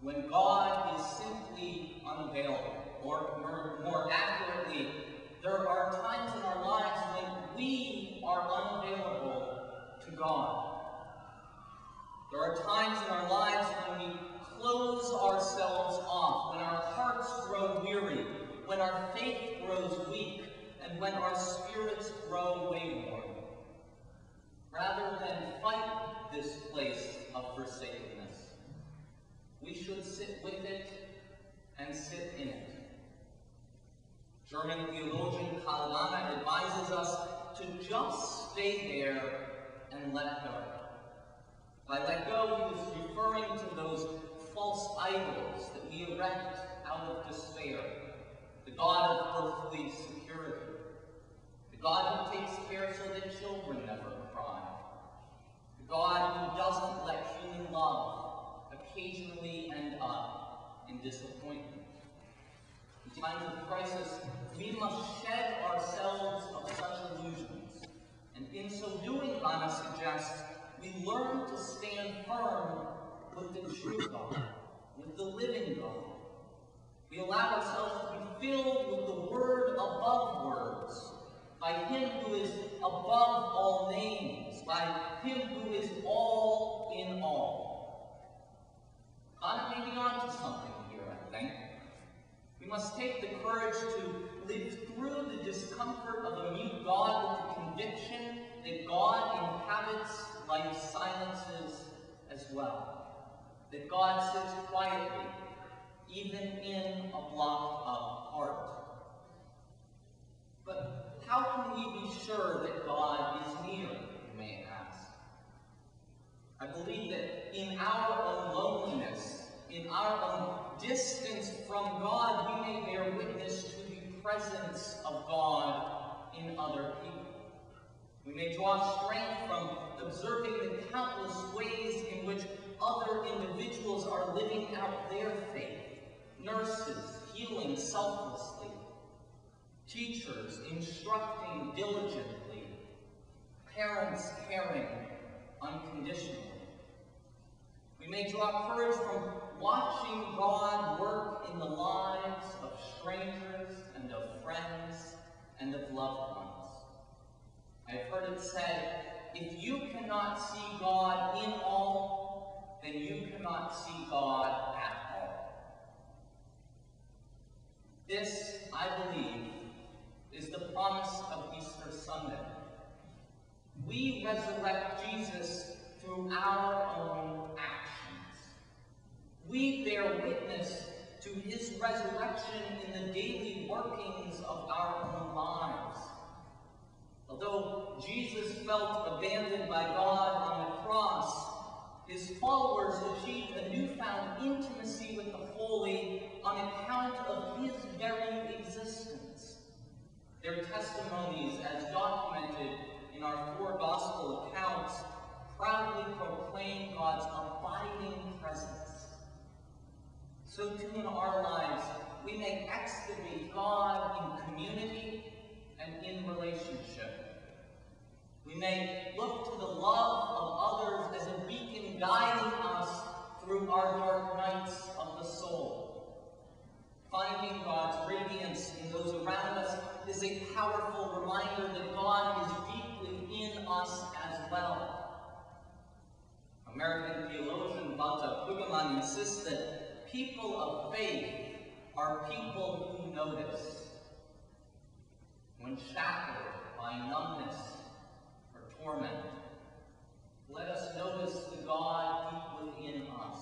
when God is simply unavailable, or more accurately, there are times in our lives when we are unavailable to God. There are times in our lives when we close ourselves off, when our hearts grow weary, when our faith grows weak, and when our spirits grow wayward. Rather than fight this place of forsakenness, we should sit with it and sit in it. German theologian Karl Rahner advises us to just stay there and let go. By let go, he is referring to those false idols that we erect out of despair. The God of earthly security. The God who takes care so that children never cry. The God who doesn't let human love occasionally end up in disappointment. In times of crisis, we must shed ourselves of such illusions. And in so doing, Rahner suggests, we learn to stand firm with the true God, with the living God. We allow ourselves to be filled with the word above words, by him who is above all names, by him who is all in all. God may be on to something here, I think. We must take the courage to live through the discomfort of a mute God with the conviction that God inhabits life's silences as well. That God sits quietly, even in a blocked up heart. But how can we be sure that God is near, you may ask? I believe that in our own loneliness, in our own distance from God, we may bear witness to the presence of God in other people. We may draw strength from observing the countless ways in which other individuals are living out their faith. Nurses healing selflessly. Teachers instructing diligently. Parents caring unconditionally. We may draw courage from watching God work in the lives of strangers and of friends and of loved ones. I've heard it said, if you cannot see God in all, then you cannot see God at all. This, I believe, is the promise of Easter Sunday. We resurrect Jesus through our own actions. We bear witness to his resurrection in the daily workings of our own lives. Although Jesus felt abandoned by God on the cross, his followers achieved a newfound intimacy with the holy on account of his very existence. Their testimonies, as documented in our 4 gospel accounts, proudly proclaim God's abiding presence. So too in our lives, we may excavate God in community and in relationship. We may look to the love of others as a beacon guiding us through our dark nights of the soul. Finding God's radiance in those around us is a powerful reminder that God is deeply in us as well. American theologian Walter Brueggemann insists that people of faith are people who notice. When shackled by numbness or torment, let us notice the God deep within us,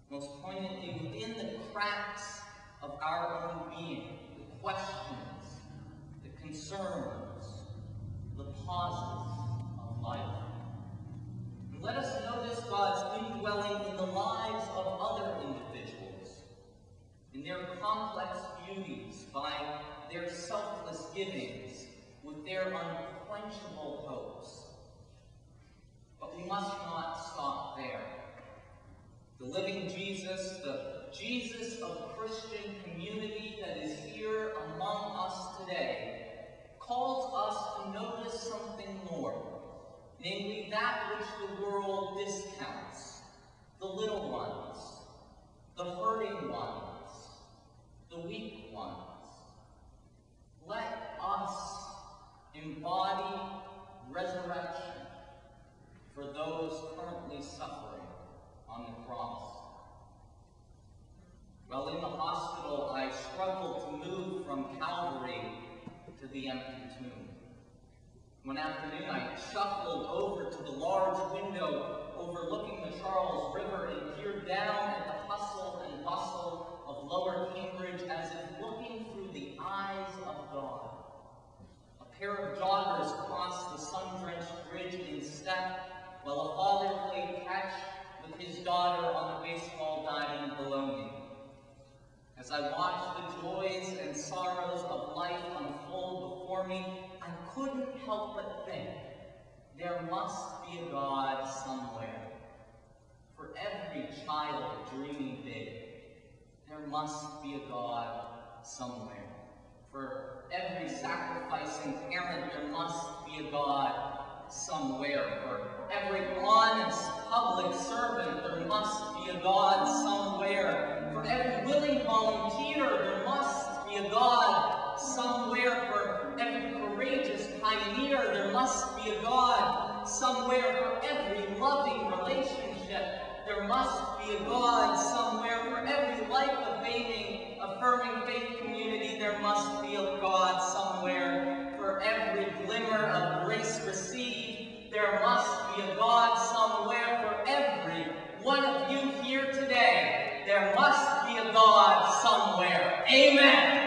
most poignantly within the cracks of our own being, the questions, the concerns, the pauses of life. And let us notice God's indwelling in the lives of other individuals, in their complex beauties, by their selfless givings, with their unquenchable hopes. But we must not stop there. The living Jesus, the Jesus of Christian community that is here among us today, calls us to notice something more, namely that which the world discounts, the little ones, to the empty tomb. One afternoon, I shuffled over to the large window overlooking the Charles River and peered down at the hustle and bustle of Lower Cambridge as if looking through the eyes of God. A pair of joggers crossed the sun-drenched bridge in step, while a father played catch with his daughter on the baseball diamond below me. As I watched the joys and sorrows of life unfold before me, I couldn't help but think, there must be a God somewhere. For every child dreaming big, there must be a God somewhere. For every sacrificing parent, there must be a God somewhere. For every honest public servant, there must be a God somewhere. For every willing volunteer, there must be a God somewhere. For every courageous pioneer, there must be a God somewhere. For every loving relationship, there must be a God somewhere. For every life-affirming, affirming faith community, there must be a God somewhere. For every glimmer of grace received, there must be a God somewhere. For every one of you here today, there must be a God somewhere. Amen.